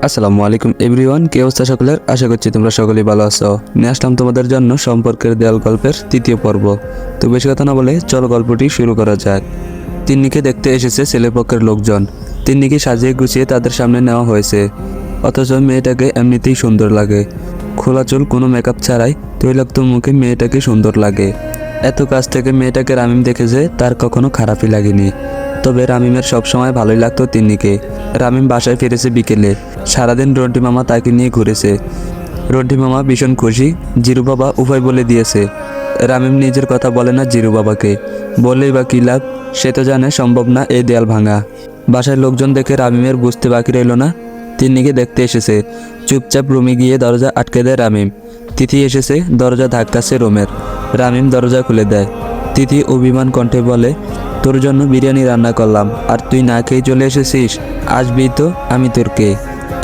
আসসালামু আলাইকুম এভরিওয়ান, কি অবস্থা সকলের? আশা করছি তোমরা সকলেই ভালো আছো। নিয়ে আসলাম তোমাদের জন্য সম্পর্কের দেয়াল গল্পের তৃতীয় পর্ব। তো বেশি কথা না বলে চলো গল্পটি শুরু করা যাক। তিন্নিকে দেখতে এসেছে ছেলেপক্ষের লোকজন। তিন্নিকে সাজিয়ে গুছিয়ে তাদের সামনে নেওয়া হয়েছে, অথচ মেয়েটাকে এমনিতেই সুন্দর লাগে। খোলা চুল, কোনো মেকআপ ছাড়াই তৈলাক্ত মুখে মেয়েটাকে সুন্দর লাগে। এত কাছ থেকে মেয়েটাকে রামিম দেখেছে, তার কখনো খারাপই লাগেনি। তবে রামিমের সবসময় ভালোই লাগতো তিন্নিকে। রামিম বাসায় ফিরেছে বিকেলে। সারাদিন রন্টি মামা তাকে নিয়ে ঘুরেছে। রন্টি মামা ভীষণ খুশি, জিরু বাবা উভয় বলে দিয়েছে। রামিম নিজের কথা বলে না জিরু বাবাকে, বললেই বা কী লাভ? সে তো জানে সম্ভব না এই দেয়াল ভাঙা। বাসায় লোকজন দেখে রামিমের বুঝতে বাকি রইল না তিন্নিকে দেখতে এসেছে। চুপচাপ রুমে গিয়ে দরজা আটকে দেয় রামিম। তিথি এসেছে, দরজা ধাক্কাচ্ছে রুমের। রামিম দরজা খুলে দেয়। তিথি অভিমান কণ্ঠে বলে, তোর জন্য বিরিয়ানি রান্না করলাম, আর তুই না খেয়ে চলে এসেছিস? আসবি তো, আমি তোর কে?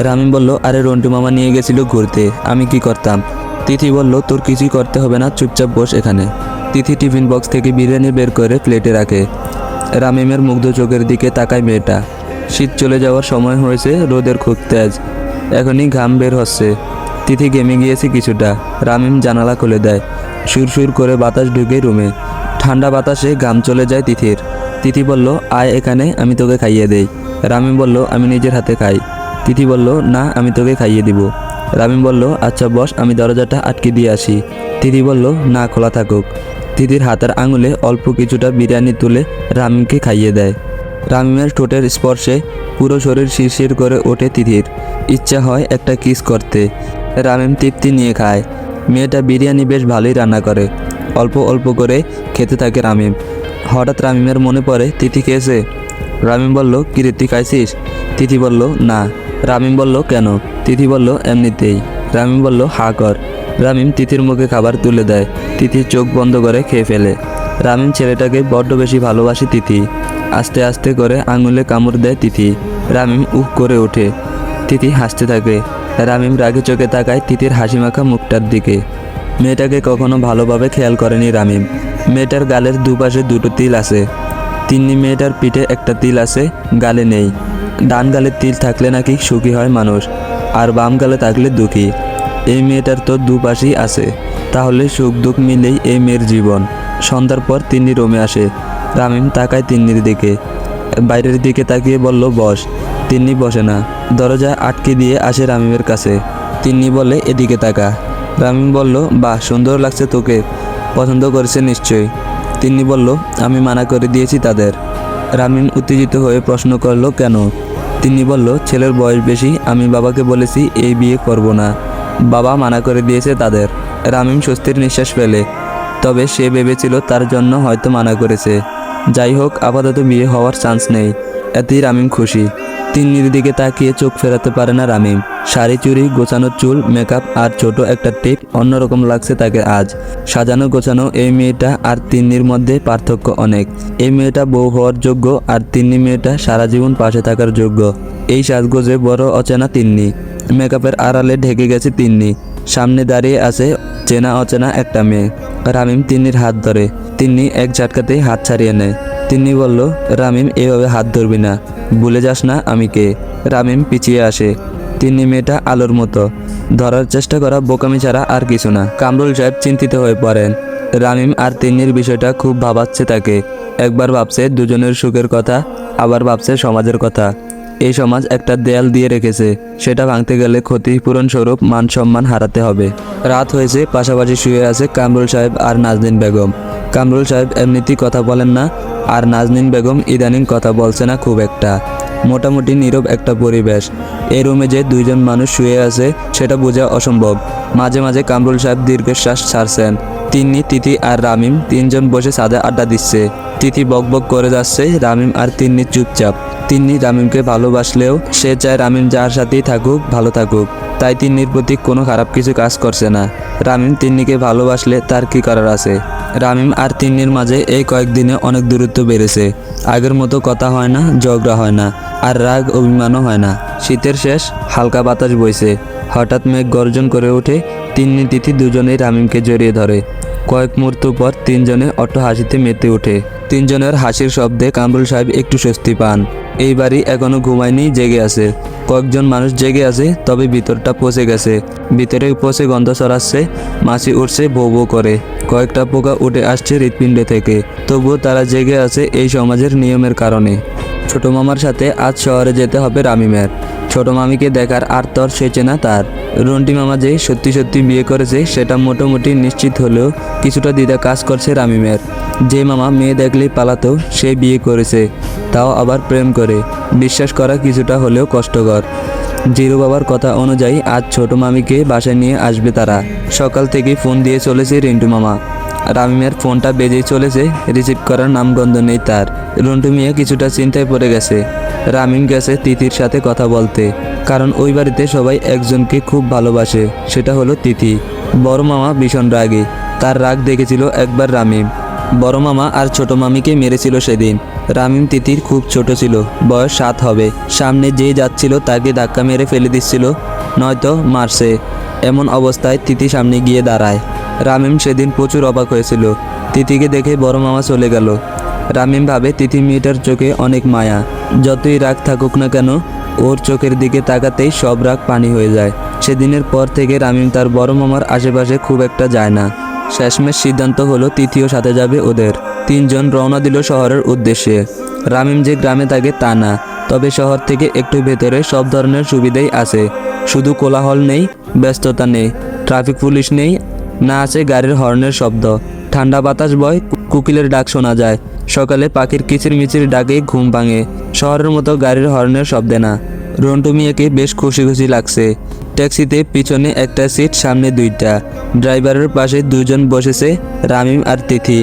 রামিম বলল, আরে রন্টু মামা নিয়ে গেছিল ঘুরতে, আমি কি করতাম? তিথি বলল, তোর কিছুই করতে হবে না, চুপচাপ বস এখানে। তিথি টিফিন বক্স থেকে বিরিয়ানি বের করে প্লেটে রাখে। রামিমের মুগ্ধ চোখের দিকে তাকায় মেয়েটা। শীত চলে যাওয়ার সময় হয়েছে, রোদের খুব তেজ, এখনই ঘাম বের হচ্ছে। তিথি ঘেমে গিয়েছে কিছুটা। রামিম জানালা খুলে দেয়। সুরসুর করে বাতাস ঢুকে রুমে। ঠান্ডা বাতাসে ঘাম চলে যায় তিথির। তিথি বলল, আয় এখানে, আমি তোকে খাইয়ে দেই। রামিম বলল, আমি নিজের হাতে খাই। তিথি বলল, না, আমি তোকে খাইয়ে দিব। রামিম বলল, আচ্ছা বস, আমি দরজাটা আটকে দিয়ে আসি। তিথি বলল, না, খোলা থাকুক। তিথির হাতের আঙুলে অল্প কিছুটা বিরিয়ানি তুলে রামিমকে খাইয়ে দেয়। রামিমের ঠোঁটের স্পর্শে পুরো শরীর শিরশির করে ওঠে তিথির। ইচ্ছা হয় একটা কিস করতে। রামিম তৃপ্তি নিয়ে খায়। মেয়েটা বিরিয়ানি বেশ ভালোই রান্না করে। অল্প অল্প করে খেতে থাকে রামিম। হঠাৎ রামিমের মনে পড়ে তিথি খেয়েছে। রামিম বলল, কিরে তুই খাইছিস? তিথি বলল, না। রামিম বলল, কেন? তিথি বলল, এমনিতেই। রামিম বলল, হা কর। রামিম তিথির মুখে খাবার তুলে দেয়। তিথি চোখ বন্ধ করে খেয়ে ফেলে। রামিম ছেলেটাকে বড্ড বেশি ভালোবাসে তিথি। আস্তে আস্তে করে আঙুলে কামড় দেয় তিথি। রামিম উহ করে ওঠে। তিথি হাসতে থাকে। রামিম রাগে চোখে তাকায় তিথির হাসিমাখা মুখটার দিকে। মেয়েটাকে কখনো ভালোভাবে খেয়াল করেনি রামিম। মেয়েটার গালের দুপাশে দুটো তিল আছে। তিন্নি মেয়েটার পিঠে একটা তিল আছে, গালে নেই। ডান গালে তিল থাকলে নাকি সুখী হয় মানুষ, আর বাম গালে থাকলে দুঃখী। এই মেয়েটার তো দুপাশেই আছে, তাহলে সুখ দুঃখ মিলেই এই মেয়ের জীবন। সন্ধ্যার পর তিন্নি রুমে আসে। রামিম তাকায় তিন্নির দিকে, বাইরের দিকে তাকিয়ে বলল, বস। তিন্নি বসে না, দরজা আটকে দিয়ে আসে রামিমের কাছে। তিন্নি বলে, এদিকে তাকা। রামিম বলল, বাহ, সুন্দর লাগছে তোকে, পছন্দ করেছে নিশ্চয়ই। তিন্নি বলল, আমি মানা করে দিয়েছি তাদের। রামিম উত্তেজিত হয়ে প্রশ্ন করল, কেন? তিন্নি বলল, ছেলের বয়স বেশি, আমি বাবাকে বলেছি এই বিয়ে করব না, বাবা মানা করে দিয়েছে তাদের। রামিম স্বস্তির নিঃশ্বাস ফেলে। তবে সে ভেবেছিল তার জন্য হয়তো মানা করেছে। যাই হোক, আপাতত বিয়ে হওয়ার চান্স নেই, এতেই রামিম খুশি। তিন্নির দিকে তাকিয়ে চোখ ফেরাতে পারে না রামিম। শাড়ি, চুড়ি, গোছানো চুল, মেকআপ আর ছোট একটা টিপ, অন্যরকম লাগছে তাকে আজ। সাজানো গোছানো এই মেয়েটা আর তিন্নির মধ্যে পার্থক্য অনেক। এই মেয়েটা বউ হওয়ার যোগ্য, আর তিন্নি মেয়েটা সারা জীবন পাশে থাকার যোগ্য। এই সাজগোজে বড় অচেনা তিন্নি। মেকআপের আড়ালে ঢেকে গেছে তিন্নি। সামনে দাঁড়িয়ে আছে চেনা অচেনা একটা মেয়ে। রামিম তিন্নির হাত ধরে। তিন্নি এক ঝটকাতেই হাত ছাড়িয়ে নেয়। তিন্নি বলল, রামিম, এভাবে হাত ধরবি না, ভুলে যাস না আমি কে। রামিম পিছিয়ে আসে। তিন্নি মেয়েটা আলোর মতো, ধরার চেষ্টা করা বোকামি ছাড়া আর কিছু না। কামরুল সাহেব চিন্তিত হয়ে পড়েন। রামিম আর তিন্নির বিষয়টা খুব ভাবাচ্ছে তাকে। একবার ভাবছে দুজনের সুখের কথা, আবার ভাবছে সমাজের কথা। এই সমাজ একটা দেয়াল দিয়ে রেখেছে, সেটা ভাঙতে গেলে ক্ষতিপূরণ স্বরূপ মান সম্মান হারাতে হবে। রাত হয়েছে, পাশাপাশি শুয়ে আছে কামরুল সাহেব আর নাজনীন বেগম। কামরুল সাহেব এমনিতেই কথা বলেন না, আর নাজনীন বেগম ইদানিং কথা বলছে না খুব একটা। মোটামুটি নীরব একটা পরিবেশ। এই রুমে যে দুইজন মানুষ শুয়ে আছে সেটা বোঝা অসম্ভব। মাঝে মাঝে কামরুল সাহেব দীর্ঘশ্বাস ছাড়ছেন। তিন্নি, তিথি আর রামিম তিনজন বসে ছাদে আড্ডা দিচ্ছে। তিথি বকবক করে যাচ্ছে, রামিম আর তিন্নি চুপচাপ। তিন্নি রামিমকে ভালোবাসলেও সে চায় রামিম যার সাথেই থাকুক ভালো থাকুক, তাই তিন্নির প্রতি কোনো খারাপ কিছু কাজ করছে না। রামিম তিন্নিকে ভালোবাসলে তার কি করার আছে? রামিম আর তিন্নির মাঝে এই কয়েকদিনে অনেক দূরত্ব বেড়েছে। আগের মতো কথা হয় না, ঝগড়া হয় না, আর রাগ অভিমানও হয় না। শীতের শেষ, হালকা বাতাস বইছে। হঠাৎ মেঘ গর্জন করে ওঠে। তিন্নি, তিথি দুজনেই রামিমকে জড়িয়ে ধরে। কয়েক মুহূর্ত পর তিনজনে অট্ট হাসিতে মেতে ওঠে। তিনজনের হাসির শব্দে কামরুল সাহেব একটু স্বস্তি পান। এই বাড়ি এখনো ঘুমায়নি, জেগে আছে। কয়েকজন মানুষ জেগে আছে, তবে ভিতরটা পচে গেছে। ভিতরে পচে গন্ধ ছড়াচ্ছে, মাছি উঠছে বৌ বৌ করে, কয়েকটা পোকা উঠে আসছে হৃৎপিণ্ড থেকে। তবুও তারা জেগে আছে এই সমাজের নিয়মের কারণে। ছোট মামার সাথে আজ শহরে যেতে হবে রামিমের। ছোট মামিকে দেখার আর তর সেচে না তার। রন্টি মামা যে সত্যি সত্যি বিয়ে করেছে সেটা মোটামুটি নিশ্চিত হলেও কিছুটা দ্বিধা কাজ করছে রামিমের। যে মামা মেয়ে দেখলেই পালাতো সে বিয়ে করেছে, তাও আবার প্রেম করে। বিশ্বাস করা কিছুটা হলেও কষ্টকর। জিরু বাবার কথা অনুযায়ী আজ ছোট মামিকে বাসায় নিয়ে আসবে তারা। সকাল থেকে ফোন দিয়ে চলেছে রিন্টু মামা। রামিমের ফোনটা বেজেই চলেছে, রিসিভ করার নামগন্ধ নেই তার। রন্টু মিয়া কিছুটা চিন্তায় পড়ে গেছে। রামিম গেছে তিথির সাথে কথা বলতে, কারণ ওই বাড়িতে সবাই একজনকে খুব ভালোবাসে, সেটা হলো তিথি। বড় মামা ভীষণ রাগী, তার রাগ দেখেছিল একবার রামিম। বড় মামা আর ছোট মামিকে মেরেছিল সেদিন। রামিম তিথির খুব ছোট ছিল, বয়স 7 হবে। সামনে যে যাচ্ছিল তাকে ধাক্কা মেরে ফেলে দিচ্ছিল, নয়তো মারছে। এমন অবস্থায় তিথি সামনে গিয়ে দাঁড়ায়। রামিম সেদিন প্রচুর অবাক হয়েছিল। তিথিকে দেখে বড় মামা চলে গেল। রামিম ভাবে তিথি মেয়েটার চোখে অনেক মায়া। যতই রাগ থাকুক না কেন, ওর চোখের দিকে তাকাতেই সব রাগ পানি হয়ে যায়। সেদিনের পর থেকে রামিম তার বড় মামার আশেপাশে খুব একটা যায় না। শেষমেশ সিদ্ধান্ত হলো তিথিও সাথে যাবে ওদের। 3 জন রওনা দিল শহরের উদ্দেশ্যে। রামিম যে গ্রামে থাকে তা না, তবে শহর থেকে একটু ভেতরে সব ধরনের সুবিধাই আছে। শুধু কোলাহল নেই, ব্যস্ততা নেই, ট্রাফিক পুলিশ নেই, না আছে গাড়ির হর্নের শব্দ। ঠান্ডা বাতাস বয়, কোকিলের ডাক শোনা যায়। সকালে পাখির কিচিরমিচির ডাকে ঘুম ভাঙে। শহরের মতো গাড়ির হর্নের শব্দে না। রন্টু মিয়াকে বেশ খুশি খুশি লাগছে। ট্যাক্সিতে পিছনে একটা সিট, সামনে 2টা। ড্রাইভারের পাশে 2 জন বসেছে, রামিম আর তিথি।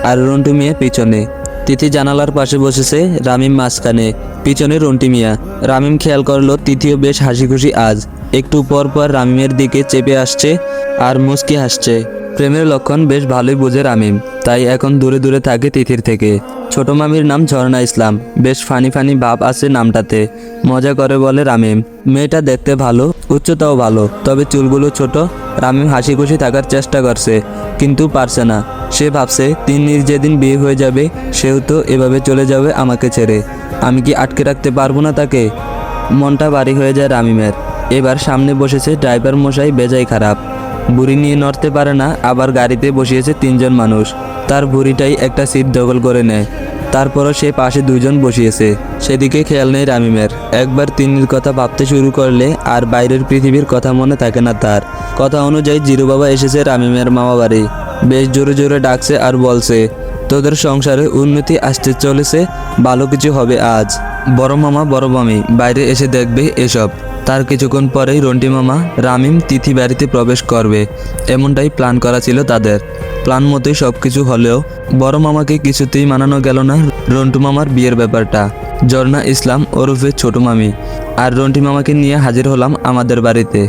আর রন্টু মিয়া পিছনে। তিথি জানালার পাশে বসেছে, রামিম মাঝখানে, পিছনে রন্টি মিয়া। রামিম খেয়াল করলো তিথিও বেশ হাসি খুশি আজ। একটু পর পর রামিমের দিকে চেপে আসছে আর মুচকি হাসছে। প্রেমের লক্ষণ বেশ ভালোই বোঝে রামিম, তাই এখন দূরে দূরে থাকে তিথির থেকে। ছোট মামির নাম ঝর্ণা ইসলাম, বেশ ফানি ফানি ভাব আছে নামটাতে। মজা করে বলে রামিম। মেয়েটা দেখতে ভালো, উচ্চতাও ভালো, তবে চুলগুলো ছোট। রামিম হাসি খুশি থাকার চেষ্টা করছে, কিন্তু পারছে না। সে ভাবছে তিন্নির যেদিন বিয়ে হয়ে যাবে সেও তো এভাবে চলে যাবে আমাকে ছেড়ে। আমি কি আটকে রাখতে পারবো না তাকে? মনটা ভারী হয়ে যায় রামিমের। এবার সামনে বসেছে ড্রাইভার মশাই, বেজায় খারাপ। বুড়ি নিয়ে নড়তে পারে না, আবার গাড়িতে বসিয়েছে 3 জন মানুষ। তার বুড়িটাই একটা সিট দখল করে নেয়। তারপরও সে পাশে 2 জন বসিয়েছে, সেদিকে খেয়াল নেই রামিমের। একবার তিন্নির কথা ভাবতে শুরু করলে আর বাইরের পৃথিবীর কথা মনে থাকে না তার। কথা অনুযায়ী জিরু বাবা এসেছে রামিমের মামা বাড়ি। বেশ জোরে জোরে ডাকছে আর বলছে, তোদের সংসারে উন্নতি আসতে চলেছে, ভালো কিছু হবে আজ। বড় মামা বড় মামি বাইরে এসে দেখবে এসব। তার কিছুক্ষণ পরেই রন্টি মামা, রামিম, তিথি বাড়িতে প্রবেশ করবে, এমনটাই প্ল্যান করা ছিল তাদের। প্ল্যান মতোই সব কিছু হলেও বড় মামাকে কিছুতেই মানানো গেল না রন্টু মামার বিয়ের ব্যাপারটা। ঝর্ণা ইসলাম ওরফে ছোট মামি আর রন্টি মামাকে নিয়ে হাজির হলাম আমাদের বাড়িতে।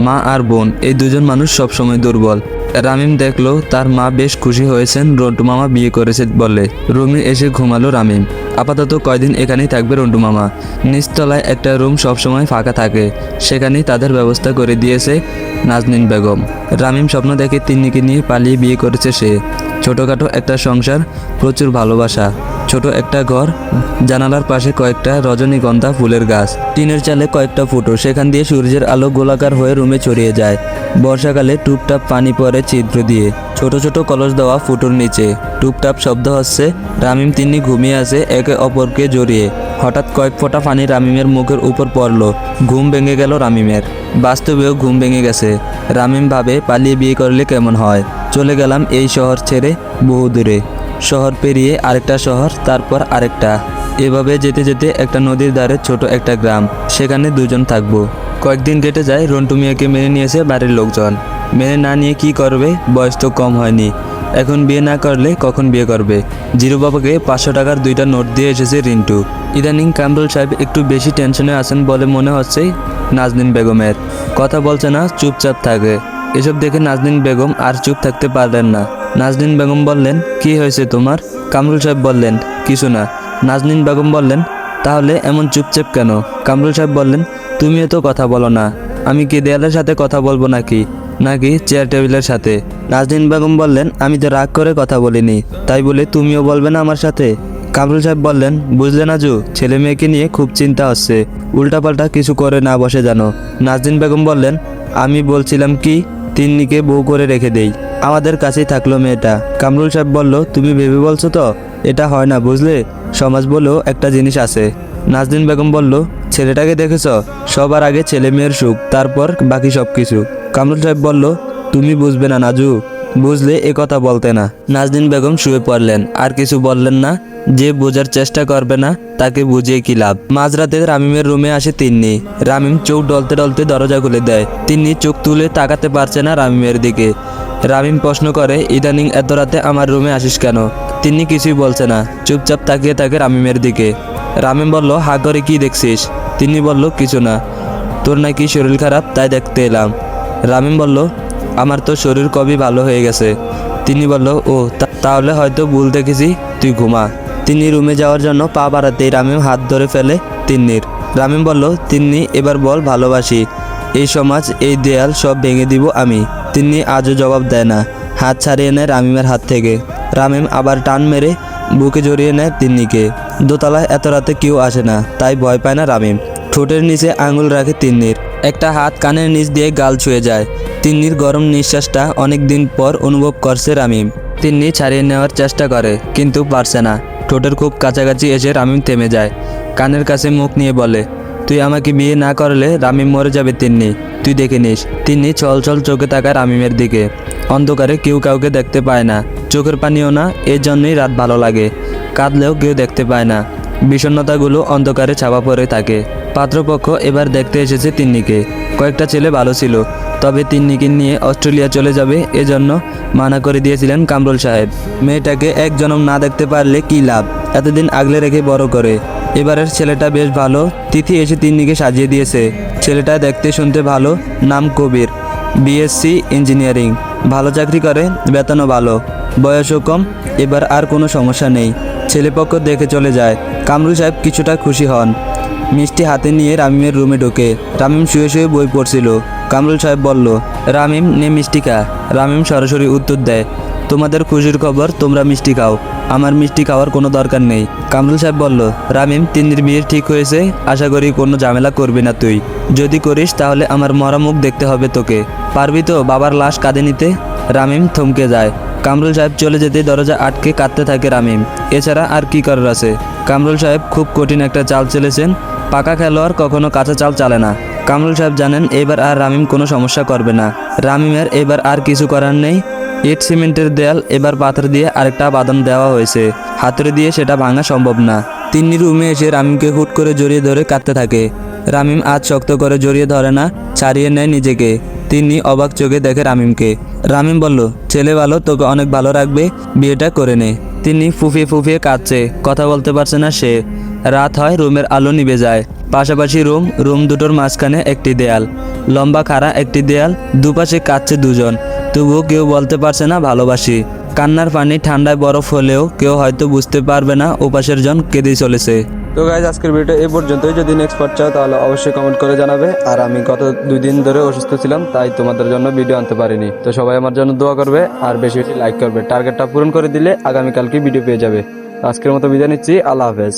মা আর বোন, এই 2 জন মানুষ সবসময় দুর্বল। রামিম দেখলো তার মা বেশ খুশি হয়েছেন রন্টু মামা বিয়ে করেছে বলে। রুমে এসে ঘুমালো রামিম। আপাতত কয়দিন এখানেই থাকবে রন্টু মামা। নিচতলায় একটা রুম সবসময় ফাঁকা থাকে, সেখানেই তাদের ব্যবস্থা করে দিয়েছে নাজনীন বেগম। রামিম স্বপ্ন দেখে তিন্নিকে নিয়ে পালিয়ে বিয়ে করেছে সে। ছোটোখাটো একটা সংসার, প্রচুর ভালোবাসা, ছোট একটা ঘর, জানালার পাশে কয়েকটা রজনীগন্ধা ফুলের গাছ, টিনের চালে কয়েকটা ফুটো, সেখান দিয়ে সূর্যের আলো গোলাকার হয়ে রুমে ছড়িয়ে যায়। বর্ষাকালে টুপটাপ পানি পড়ে ছিদ্র দিয়ে, ছোট ছোট কলস দেওয়া ফুটোর নিচে টুপটাপ শব্দ হচ্ছে। রামিম তিন্নি ঘুমিয়ে আছে একে অপরকে জড়িয়ে। হঠাৎ কয়েক ফোঁটা পানি রামিমের মুখের উপর পড়লো। ঘুম ভেঙে গেল রামিমের। বাস্তবেও ঘুম ভেঙে গেছে। রামিম ভাবে পালিয়ে বিয়ে করলে কেমন হয়। চলে গেলাম এই শহর ছেড়ে বহু দূরে। শহর পেরিয়ে আরেকটা শহর, তারপর আরেকটা। এভাবে যেতে যেতে একটা নদীর ধারে ছোট একটা গ্রাম, সেখানে 2 জন থাকবো। কয়েকদিন কেটে যায়। রন্টু মিয়াকে মেনে নিয়েছে বাড়ির লোকজন। মেনে না নিয়ে কি করবে, বয়স তো কম হয়নি। এখন বিয়ে না করলে কখন বিয়ে করবে? জিরু বাবাকে 500 টাকার 2টা নোট দিয়ে এসেছে রিন্টু। ইদানিং কামরুল সাহেব একটু বেশি টেনশনে আছেন বলে মনে হচ্ছে নাজনীন বেগমের। কথা বলছে না, চুপচাপ থাকে। এসব দেখে নাজনীন বেগম আর চুপ থাকতে পারলেন না। নাজনীন বেগম বললেন, কি হয়েছে তোমার? কামরুল সাহেব বললেন, কিছু না। নাজনীন বেগম বললেন, তাহলে এমন চুপচাপ কেন? কামরুল সাহেব বললেন, তুমিও তো কথা বলো না। আমি কি দেয়ালের সাথে কথা বলবো নাকি চেয়ার টেবিলের সাথে? নাজনীন বেগম বললেন, আমি তো রাগ করে কথা বলিনি, তাই বলে তুমিও বলবে না আমার সাথে? কামরুল সাহেব বললেন, বুঝলে নাজু, ছেলে মেয়েকে নিয়ে খুব চিন্তা হচ্ছে, উল্টাপাল্টা কিছু করে না বসে জানো। নাজনীন বেগম বললেন, আমি বলছিলাম কি তিন্নিকে বউ করে রেখে দেই, আমাদের কাছেই থাকলো মেয়েটা। কামরুল সাহেব বলল, তুমি ভেবে বলছো তো? এটা হয় না বুঝলে, সমাজ বলেও একটা জিনিস আছে। নাজনীন বেগম বলল, ছেলেটাকে দেখেছ? সবার আগে ছেলে মেয়ের সুখ, তারপর বাকি সব কিছু। কামরুল সাহেব বলল, তুমি বুঝবে না নাজু, বুঝলে এ কথা বলতে না। নাজনীন বেগম শুয়ে পড়লেন, আর কিছু বললেন না। যে বোঝার চেষ্টা করবে না তাকে বুঝিয়ে কি লাভ। মাঝরাতে রামিমের রুমে আসে তিন্নি। রামিম চোখ ডলতে ডলতে দরজা খুলে দেয়। তিন্নি চোখ তুলে তাকাতে পারছে না রামিমের দিকে। রামিম প্রশ্ন করে, ইদানিং এত রাতে আমার রুমে আসিস কেন? তিন্নি কিছুই বলছে না, চুপচাপ তাকিয়ে থাকে রামিমের দিকে। রামিম বলল, হা করে কি দেখছিস? তিন্নি বলল, কিছু না। তোর নাকি শরীর খারাপ, তাই দেখতে এলাম। রামিম বলল, আমার তো শরীর কবই ভালো হয়ে গেছে। তিনি বলল, ও তাহলে হয়তো ভুল দেখেছি, তুই ঘুমা। তিনি রুমে যাওয়ার জন্য পা বাড়াতেই রামিম হাত ধরে ফেলে তিন্নির। রামিম বলল, তিন্নি এবার বল ভালোবাসি, এই সমাজ এই দেয়াল সব ভেঙে দিব আমি। তিন্নি আজও জবাব দেয় না, হাত ছাড়িয়ে নেয় রামিমের হাত থেকে। রামিম আবার টান মেরে বুকে জড়িয়ে নেয় তিন্নিকে। দোতলায় এত রাতে কেউ আসে না, তাই ভয় পায় না রামিম। ঠোঁটের নিচে আঙুল রাখে তিন্নির, একটা হাত কানের নিচ দিয়ে গাল ছুঁয়ে যায়। তিন্নির গরম নিঃশ্বাসটা অনেক দিন পর অনুভব করছে রামিম। তিন্নি ছাড়িয়ে নেওয়ার চেষ্টা করে, কিন্তু পারছে না। ঠোঁটের খুব কাছাকাছি এসে রামিম থেমে যায়। কানের কাছে মুখ নিয়ে বলে, তুই আমাকে বিয়ে না করলে রামিম মরে যাবে তিন্নি, তুই দেখে নিস। তিন্নি ছল ছল চোখে তাকায় রামিমের দিকে। অন্ধকারে কেউ কাউকে দেখতে পায় না, চোখের পানিও না, এর জন্যই রাত ভালো লাগে। কাঁদলেও কেউ দেখতে পায় না, বিষণ্ণতাগুলো অন্ধকারে ছাপা পড়ে থাকে। পাত্রপক্ষ এবার দেখতে এসেছে তিন্নিকে। কয়েকটা ছেলে ভালো ছিল, তবে তিন্নিকে নিয়ে অস্ট্রেলিয়া চলে যাবে এজন্য মানা করে দিয়েছিলেন কামরুল সাহেব। মেয়েটাকে এক জনম না দেখতে পারলে কি লাভ, এতদিন আগলে রেখে বড় করে। এবারের ছেলেটা বেশ ভালো, তিথি এসে তিন্নিকে সাজিয়ে দিয়েছে। ছেলেটা দেখতে শুনতে ভালো, নাম কবির, বিএসসি ইঞ্জিনিয়ারিং, ভালো চাকরি করে, বেতনও ভালো, বয়সও কম। এবার আর কোনো সমস্যা নেই, ছেলেপক্ষ দেখে চলে যায়। কামরুল সাহেব কিছুটা খুশি হন। মিষ্টি হাতে নিয়ে রামিমের রুমে ঢোকে। রামিম শুয়ে শুয়ে বই পড়ছিল। কামরুল সাহেব বলল, রামিম নে মিষ্টি খা। রামিম সরাসরি উত্তর দেয়, তোমাদের খুশির খবর, তোমরা মিষ্টি খাও, আমার মিষ্টি খাওয়ার কোনো দরকার নেই। কামরুল সাহেব বলল, রামিম তিন্নির বিয়ে ঠিক হয়েছে, আশা করি কোনো ঝামেলা করবি না তুই। যদি করিস তাহলে আমার মরা মুখ দেখতে হবে তোকে। পারবি তো বাবার লাশ কাঁধে নিতে? রামিম থমকে যায়। কামরুল সাহেব চলে যেতে দরজা আটকে কাঁদতে থাকে রামিম। এছাড়া আর কি করার আছে? কামরুল সাহেব খুব কঠিন একটা চাল চেলেছেন। পাকা খেলোয়াড় কখনো কাঁচা চাল চালে না। কামরুল সাহেব জানেন এবার আর রামিম কোনো সমস্যা করবে না। রামিমের এবার আর কিছু করার নেই। ইট সিমেন্টের দেয়াল এবার পাথর দিয়ে আরেকটা বাঁধন দেওয়া হয়েছে, হাতুড়ি দিয়ে সেটা ভাঙা সম্ভব না। তিন্নি রুমে এসে রামিমকে হুট করে জড়িয়ে ধরে কাঁদতে থাকে। রামিম আজ শক্ত করে জড়িয়ে ধরে না, ছাড়িয়ে নেয় নিজেকে। তিন্নি অবাক চোখে দেখে রামিমকে। রামিম বলল, ছেলে ভালো, তোকে অনেক ভালো রাখবে, বিয়েটা করে নে। তিনি ফুফিয়ে ফুফিয়ে কাঁদছে, কথা বলতে পারছে না সে। রাত হয়, রুমের আলো নিভে যায়। পাশাপাশি রুম দুটোর মাঝখানে একটি দেয়াল, লম্বা খাড়া একটি দেয়াল, দুপাশে কাঁদছে দুজন, তবুও কেউ বলতে পারছে না ভালোবাসি। কান্নার পানি ঠান্ডায় বরফ হলেও কেউ হয়তো বুঝতে পারবে না ওপাশের জন কেঁদেই চলেছে। তো গাইজ, আজকের ভিডিও এই পর্যন্তই। যদি নেক্সট পার্ট চাও তাহলে অবশ্যই কমেন্ট করে জানাবে। আর আমি গত 2 দিন ধরে অসুস্থ ছিলাম, তাই তোমাদের জন্য ভিডিও আনতে পারিনি। তো সবাই আমার জন্য দোয়া করবে আর বেশি বেশি লাইক করবে। টার্গেটটা পূরণ করে দিলে আগামীকালকে ভিডিও পেয়ে যাবে। আজকের মতো বিদায় নিচ্ছি, আল্লাহ হাফেজ।